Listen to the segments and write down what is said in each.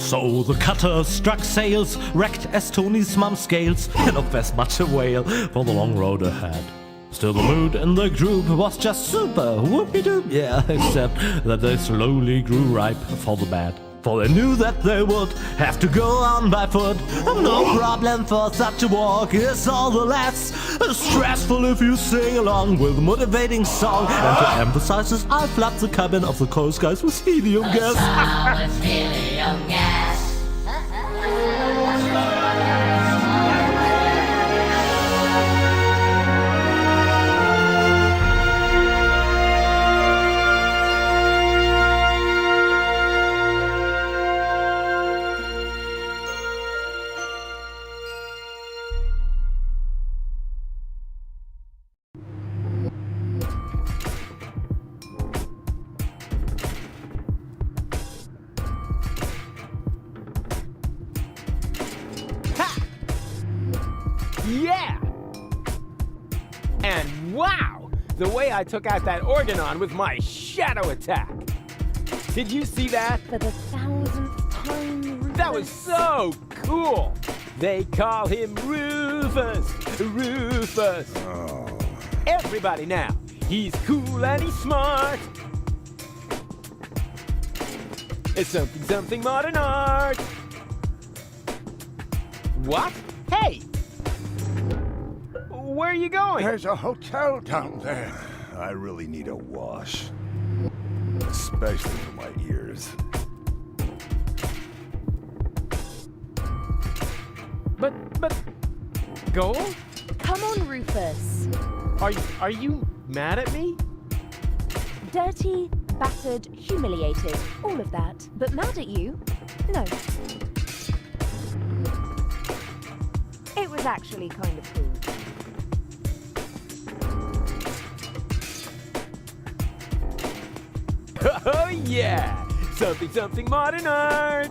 So the cutter struck sails, wrecked as Tony's mum scales, and of as much a whale for the long road ahead. Still the mood in the group was just super, whoopie-doop, yeah, except that they slowly grew ripe for the bad. For they knew that they would have to go on by foot. No problem for such a walk, it's all the less stressful if you sing along with a motivating song. And to emphasize this, I'll flood the cabin of the coast guys with helium gas. With helium gas. Yeah! And wow! The way I took out that Organon with my shadow attack! Did you see that? For the 1000th time, Rufus. That was so cool! They call him Rufus! Rufus! Oh. Everybody now! He's cool and he's smart! It's something modern art! What? Hey! Where are you going? There's a hotel down there. I really need a wash. Especially for my ears. But, Gold? Come on, Rufus. Are you mad at me? Dirty, battered, humiliated, all of that. But mad at you? No. It was actually kind of cool. Oh yeah! Something modern art!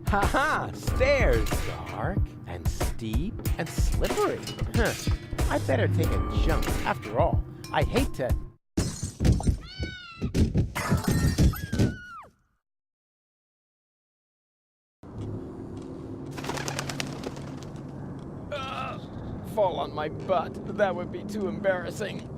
Haha! Stairs! Dark and steep and slippery. Huh. I better take a jump. After all, I hate to... Fall on my butt. That would be too embarrassing.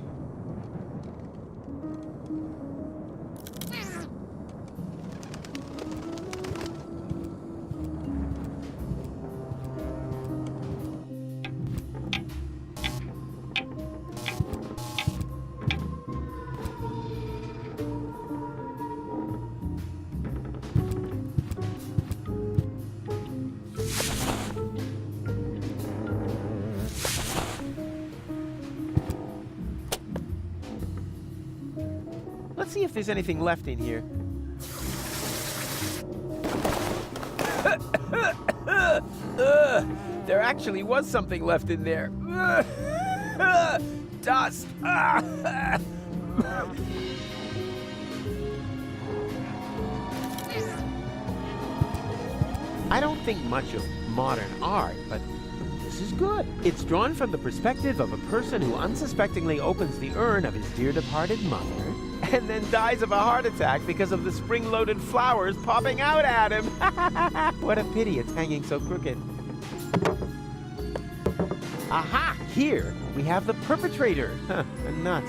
Let's see if there's anything left in here. There actually was something left in there. Dust. I don't think much of modern art, but this is good. It's drawn from the perspective of a person who unsuspectingly opens the urn of his dear departed mother and then dies of a heart attack because of the spring-loaded flowers popping out at him. What a pity it's hanging so crooked. Aha! Here we have the perpetrator. Huh, a nut.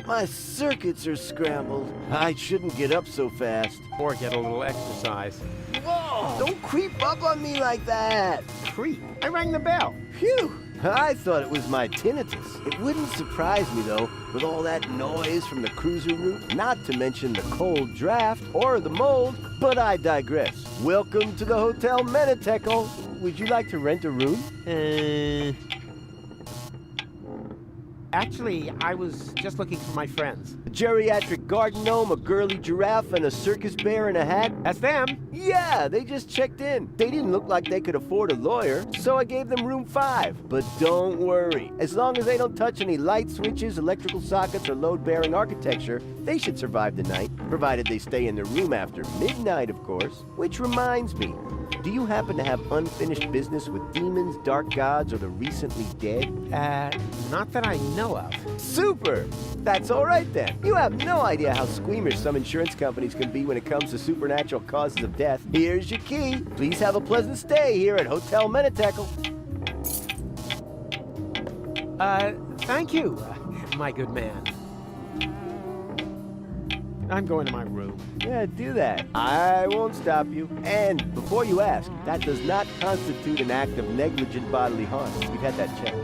My circuits are scrambled. I shouldn't get up so fast. Or get a little exercise. Whoa! Don't creep up on me like that! Creep. I rang the bell. Phew! I thought it was my tinnitus. It wouldn't surprise me, though, with all that noise from the cruiser route, not to mention the cold draft or the mold, but I digress. Welcome to the Hotel Menetekkel. Would you like to rent a room? Actually, I was just looking for my friends. A geriatric garden gnome, a girly giraffe, and a circus bear in a hat? That's them. Yeah, they just checked in. They didn't look like they could afford a lawyer, so I gave them room 5. But don't worry. As long as they don't touch any light switches, electrical sockets, or load-bearing architecture, they should survive the night, provided they stay in their room after midnight, of course. Which reminds me, do you happen to have unfinished business with demons, dark gods, or the recently dead? Not that I know of. Super! That's all right then. You have no idea how squeamish some insurance companies can be when it comes to supernatural causes of death. Here's your key. Please have a pleasant stay here at Hotel Menetekkel. Thank you, my good man. I'm going to my room. Yeah, do that. I won't stop you. And before you ask, that does not constitute an act of negligent bodily harm. We've had that checked.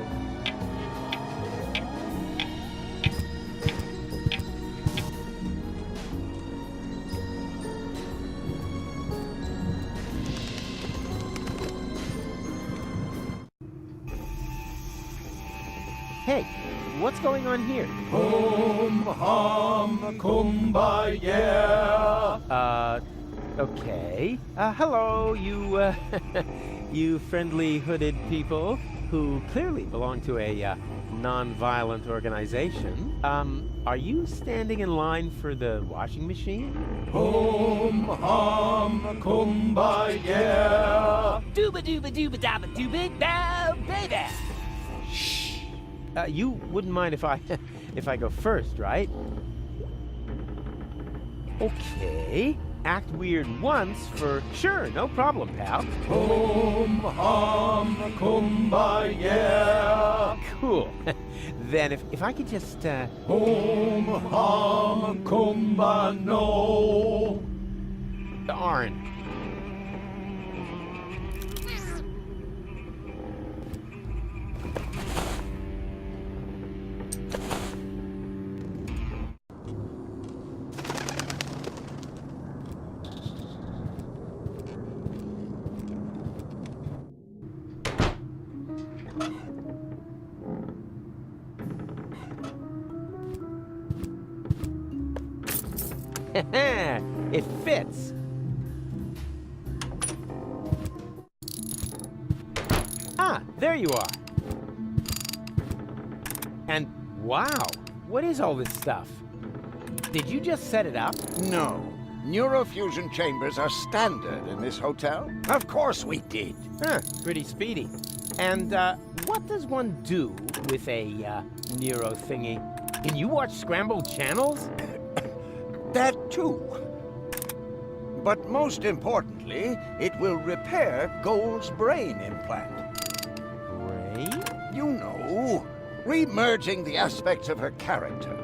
Hey, what's going on here? Okay. Hello, you, you friendly hooded people who clearly belong to a, non-violent organization. Are you standing in line for the washing machine? Dooba dooba dooba dabba dooba da baby. You wouldn't mind if I, if I go first, right? Okay. Act weird once for sure, no problem, pal. Cool. Then if I could just Darn. It fits. Ah, there you are. And wow, what is all this stuff? Did you just set it up? No. Neurofusion chambers are standard in this hotel. Of course we did. Huh, pretty speedy. And what does one do with a neuro thingy? Can you watch scrambled channels? That too. But most importantly, it will repair Gold's brain implant. Brain? You know, re-merging the aspects of her character.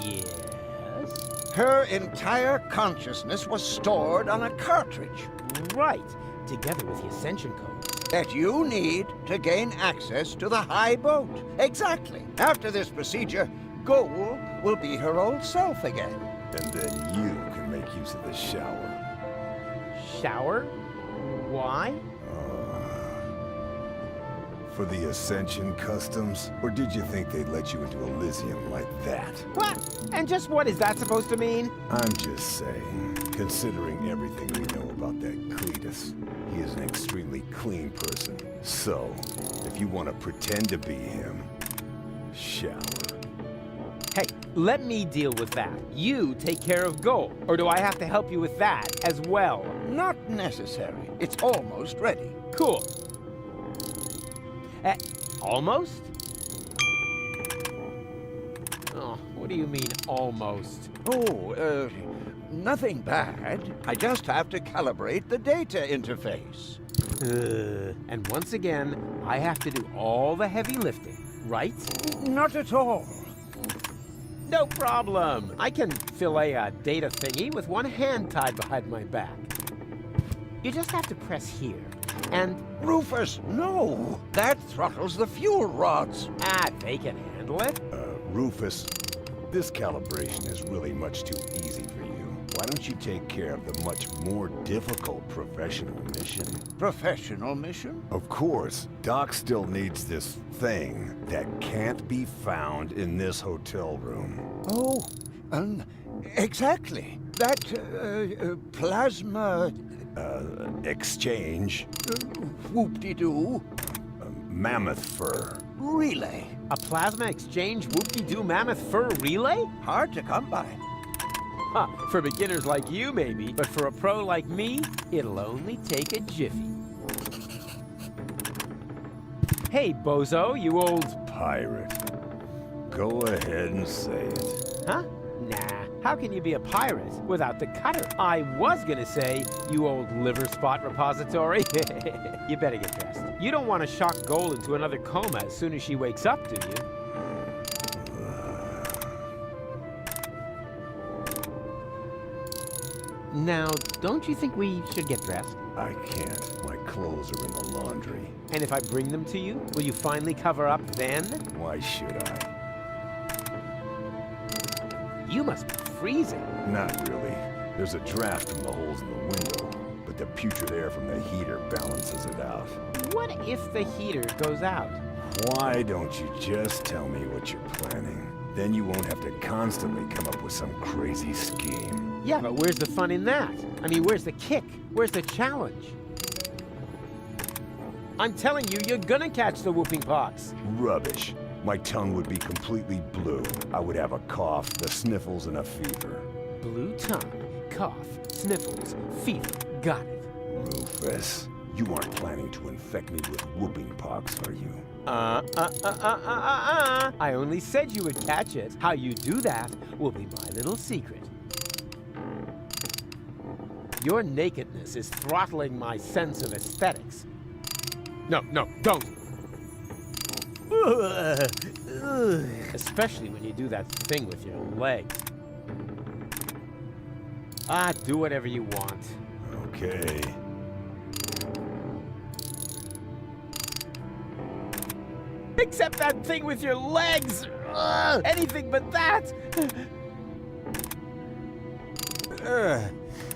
Yes. Her entire consciousness was stored on a cartridge Right, together with the Ascension code. that you need to gain access to the high boat. Exactly. After this procedure, Gold will be her old self again. And then you can make use of the shower. Shower? Why? For the Ascension customs? Or did you think they'd let you into Elysium like that? What? And just what is that supposed to mean? I'm just saying, considering everything we know about that Cletus, he is an extremely clean person. So, if you want to pretend to be him, shower. Hey, let me deal with that. You take care of Gold. Or do I have to help you with that as well? Not necessary. It's almost ready. Cool. Almost? Oh, what do you mean, almost? Oh, nothing bad. I just have to calibrate the data interface. And once again, I have to do all the heavy lifting, right? Not at all. No problem. I can fill a data thingy with one hand tied behind my back. You just have to press here, and... Rufus, no! That throttles the fuel rods. they can handle it. Rufus, this calibration is really much too easy for you. Why don't you take care of the much more difficult professional mission? Professional mission? Of course, Doc still needs this thing that can't be found in this hotel room. Oh, exactly. That plasma Exchange. whoop-de-doo Mammoth fur. relay. A plasma exchange whoop-de-doo mammoth fur relay? Hard to come by. Huh, for beginners like you, maybe. But for a pro like me, it'll only take a jiffy. Hey, bozo, you old... Pirate. Go ahead and say it. Huh? Nah. How can you be a pirate without the cutter? I was gonna say, you old liver spot repository. You better get dressed. You don't want to shock Gold into another coma as soon as she wakes up, do you? Now, don't you think we should get dressed? I can't. My clothes are in the laundry. And if I bring them to you, will you finally cover up then? Why should I? You must be freezing. Not really. There's a draft from the holes in the window, but the putrid air from the heater balances it out. What if the heater goes out? Why don't you just tell me what you're planning? Then you won't have to constantly come up with some crazy scheme. Yeah, but where's the fun in that? I mean, where's the kick? Where's the challenge? I'm telling you, you're gonna catch the whooping pox. Rubbish. My tongue would be completely blue. I would have a cough, the sniffles, and a fever. Blue tongue, cough, sniffles, fever. Got it. Rufus, you aren't planning to infect me with whooping pox, are you? I only said you would catch it. How you do that will be my little secret. Your nakedness is throttling my sense of aesthetics. No, don't. Especially when you do that thing with your legs. Do whatever you want. Okay. Except that thing with your legs! Anything but that!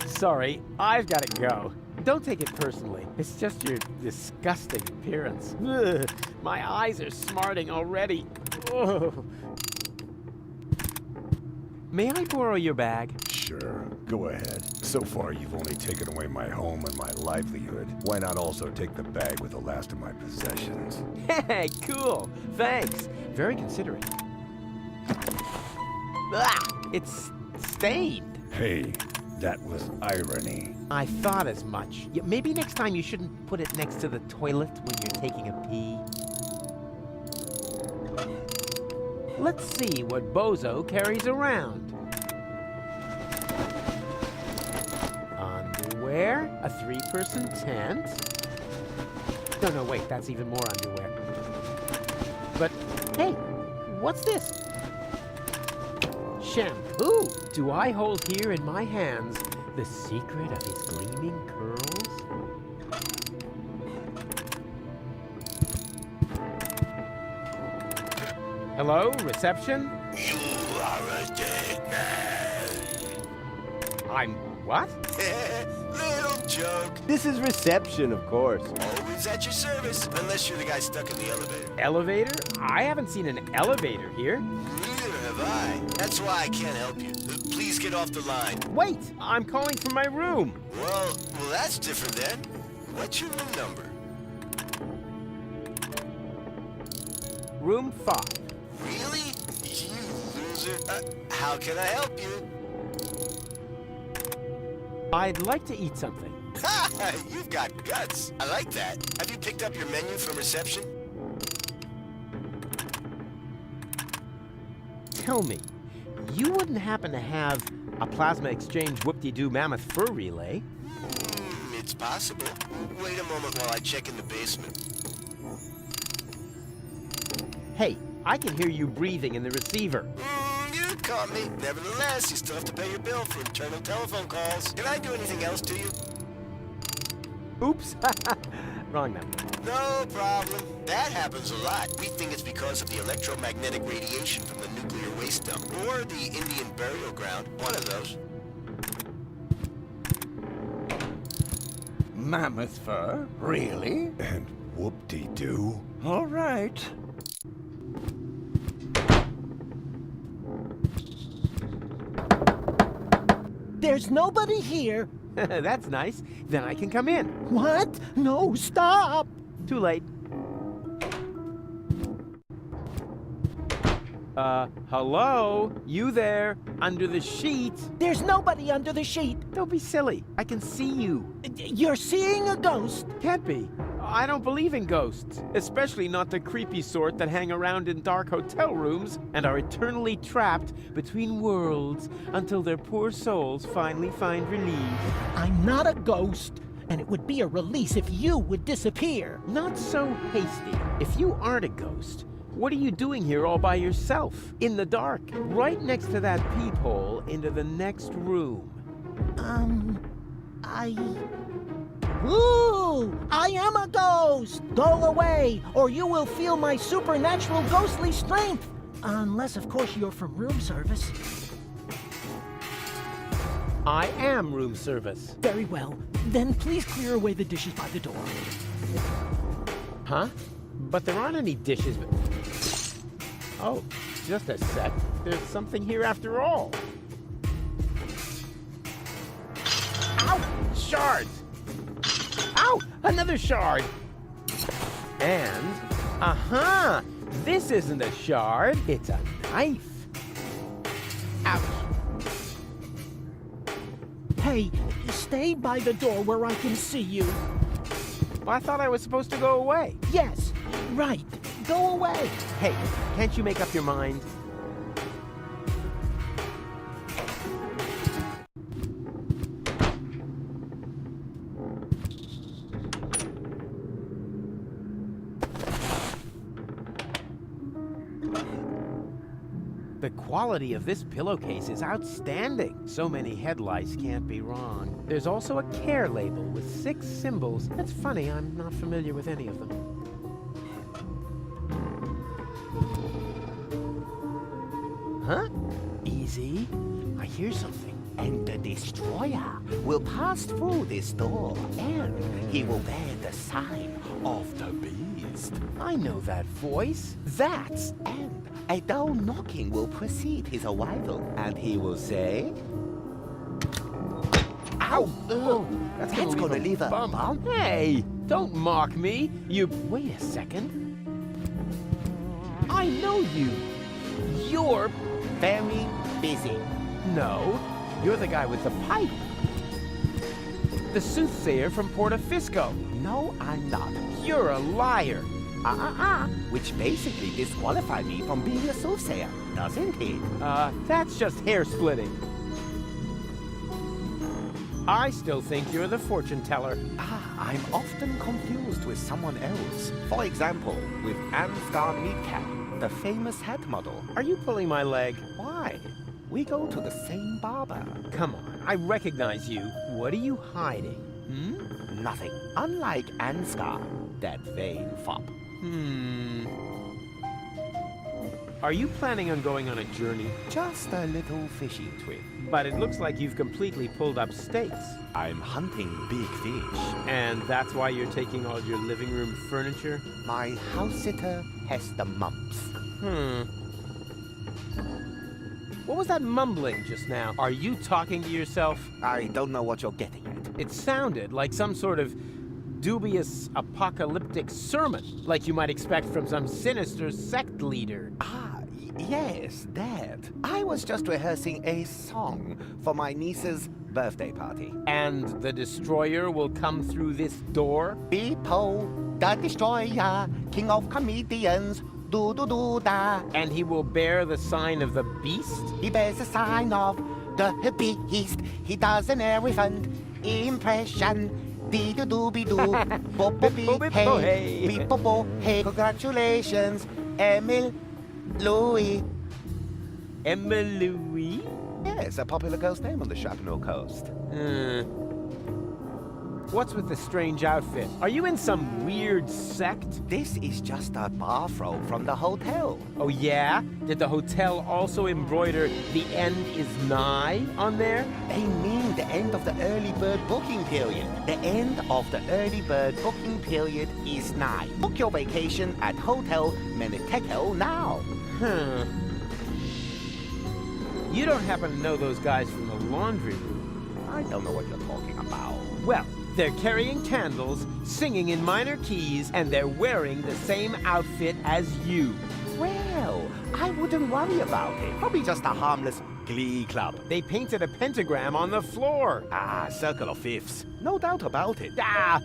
Sorry, I've got to go. Don't take it personally. It's just your disgusting appearance. My eyes are smarting already. May I borrow your bag? Sure, go ahead. So far, you've only taken away my home and my livelihood. Why not also take the bag with the last of my possessions? Hey, cool. Thanks. Very considerate. It's stained. Hey, that was irony. I thought as much. Maybe next time you shouldn't put it next to the toilet when you're taking a pee. Let's see what Bozo carries around. Underwear, a 3-person tent. No, wait, that's even more underwear. But, hey, what's this? Shampoo! Do I hold here in my hands the secret of his gleaming curls? Hello, reception? You are a dead man. I'm what? Little joke. This is reception, of course. Always at your service, unless you're the guy stuck in the elevator. Elevator? I haven't seen an elevator here. Neither have I. That's why I can't help you. Please get off the line. Wait, I'm calling from my room. Well, that's different then. What's your room number? Room 5. Really? You loser. How can I help you? I'd like to eat something. Ha! You've got guts. I like that. Have you picked up your menu from reception? Tell me, you wouldn't happen to have a plasma exchange whoop-de-doo mammoth fur relay? It's possible. Wait a moment while I check in the basement. Hey, I can hear you breathing in the receiver. You caught me. Nevertheless, you still have to pay your bill for internal telephone calls. Can I do anything else to you? Oops. Wrong number. No problem. That happens a lot. We think it's because of the electromagnetic radiation from the nuclear waste dump. Or the Indian burial ground. One of those. Mammoth fur? Really? And whoop-de-doo. All right. There's nobody here. That's nice. Then I can come in. What? No, stop! Too late. Hello? You there? Under the sheet? There's nobody under the sheet. Don't be silly. I can see you. You're seeing a ghost. Can't be. I don't believe in ghosts, especially not the creepy sort that hang around in dark hotel rooms and are eternally trapped between worlds until their poor souls finally find relief. I'm not a ghost, and it would be a release if you would disappear. Not so hasty. If you aren't a ghost, what are you doing here all by yourself, in the dark, right next to that peephole into the next room? Ooh! I am a ghost! Go away, or you will feel my supernatural ghostly strength! Unless, of course, you're from room service. I am room service. Very well. Then please clear away the dishes by the door. Huh? But there aren't any dishes. Oh, just a sec. There's something here after all. Ow! Shards! Ow! Another shard! And, this isn't a shard, it's a knife. Ouch! Hey, stay by the door where I can see you. Well, I thought I was supposed to go away. Yes, right. Go away. Hey, can't you make up your mind? The quality of this pillowcase is outstanding. So many head lice can't be wrong. There's also a care label with 6 symbols. That's funny, I'm not familiar with any of them. Huh? Easy. I hear something. And the destroyer will pass through this door, and he will bear the sign of the beast. I know that voice. That's... And a dull knocking will precede his arrival, and he will say... Ow! Oh, That's gonna leave a bump. Hey, don't mock me. You... Wait a second. I know you. You're... Very busy. No, you're the guy with the pipe. The soothsayer from Portofisco. No, I'm not. You're a liar. Which basically disqualifies me from being a soothsayer, doesn't it? That's just hair splitting. I still think you're the fortune teller. I'm often confused with someone else. For example, with Ansgar Meatcap, the famous hat model. Are you pulling my leg? Why? We go to the same barber. Come on, I recognize you. What are you hiding? Nothing. Unlike Ansgar, that vain fop. Are you planning on going on a journey? Just a little fishing trip. But it looks like you've completely pulled up stakes. I'm hunting big fish. And that's why you're taking all your living room furniture? My house sitter has the mumps. What was that mumbling just now? Are you talking to yourself? I don't know what you're getting at. It sounded like some sort of dubious apocalyptic sermon, like you might expect from some sinister sect leader. Yes, that. I was just rehearsing a song for my niece's birthday party. And the destroyer will come through this door? Beepo, the destroyer, king of comedians, do-do-do-da. And he will bear the sign of the beast? He bears the sign of the beast. He does an elephant impression. Dee-do-do-be-doo, bo-bo-be-hey, be-bo-bo-hey. Congratulations, Emil Louis. Emil Louis? Yes, a popular ghost name on the Chapanel coast. What's with the strange outfit? Are you in some weird sect? This is just a bathrobe from the hotel. Oh yeah? Did the hotel also embroider "The end is nigh" on there? They mean the end of the early bird booking period. The end of the early bird booking period is nigh. Book your vacation at Hotel Menetekele now. Huh. You don't happen to know those guys from the laundry room? I don't know what you're talking about. Well, they're carrying candles, singing in minor keys, and they're wearing the same outfit as you. Well, I wouldn't worry about it. Probably just a harmless glee club. They painted a pentagram on the floor. Ah, circle of fifths. No doubt about it. Ah!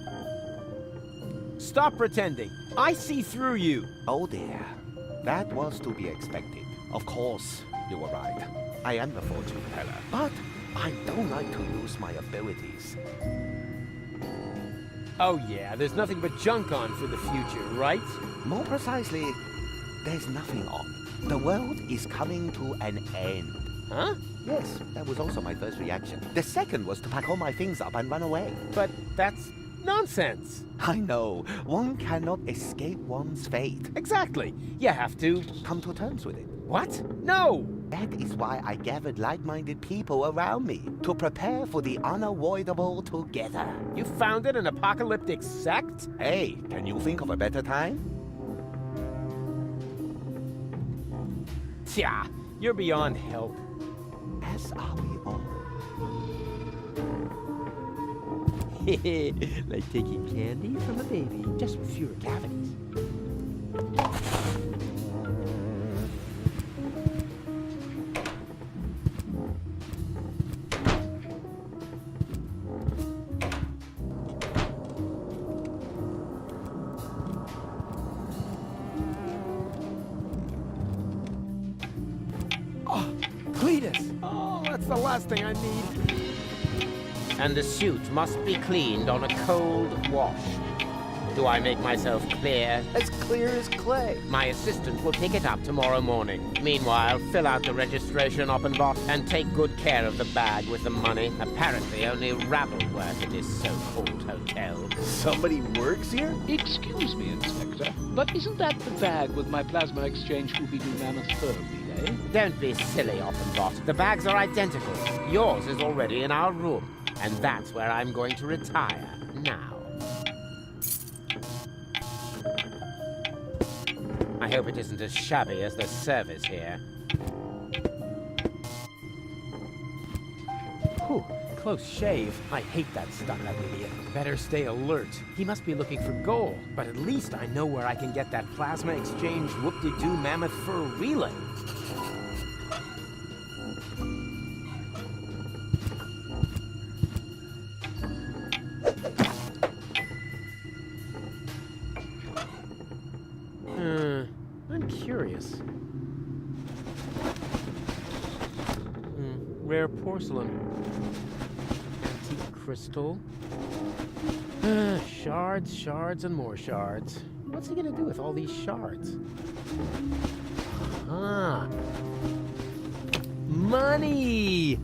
Stop pretending. I see through you. Oh dear. That was to be expected. Of course, you were right. I am the fortune teller. But I don't like to use my abilities. Oh yeah, there's nothing but junk on for the future, right? More precisely, there's nothing on. The world is coming to an end. Huh? Yes, that was also my first reaction. The second was to pack all my things up and run away. But that's nonsense. I know. One cannot escape one's fate. Exactly. You have to... Come to terms with it. What? No! That is why I gathered like-minded people around me, to prepare for the unavoidable together. You founded an apocalyptic sect? Hey, can you think of a better time? Tja, you're beyond help. As are we all. Like taking candy from a baby, just with fewer cavities. Oh, that's the last thing I need. And the suit must be cleaned on a cold wash. Do I make myself clear? As clear as clay. My assistant will pick it up tomorrow morning. Meanwhile, fill out the registration, Oppenbot, and take good care of the bag with the money. Apparently, only rabble work in this so-called hotel. Somebody works here? Excuse me, Inspector, but isn't that the bag with my plasma exchange Scooby-Doo mammoth fur relay? Don't be silly, Oppenbot. The bags are identical. Yours is already in our room, and that's where I'm going to retire now. I hope it isn't as shabby as the service here. Whew, close shave. I hate that stuck-up idiot. Better stay alert. He must be looking for gold, but at least I know where I can get that plasma exchange whoop-de-doo mammoth fur relay. I'm curious. Rare porcelain. Antique crystal. Shards, shards, and more shards. What's he gonna do with all these shards? Ah. Money!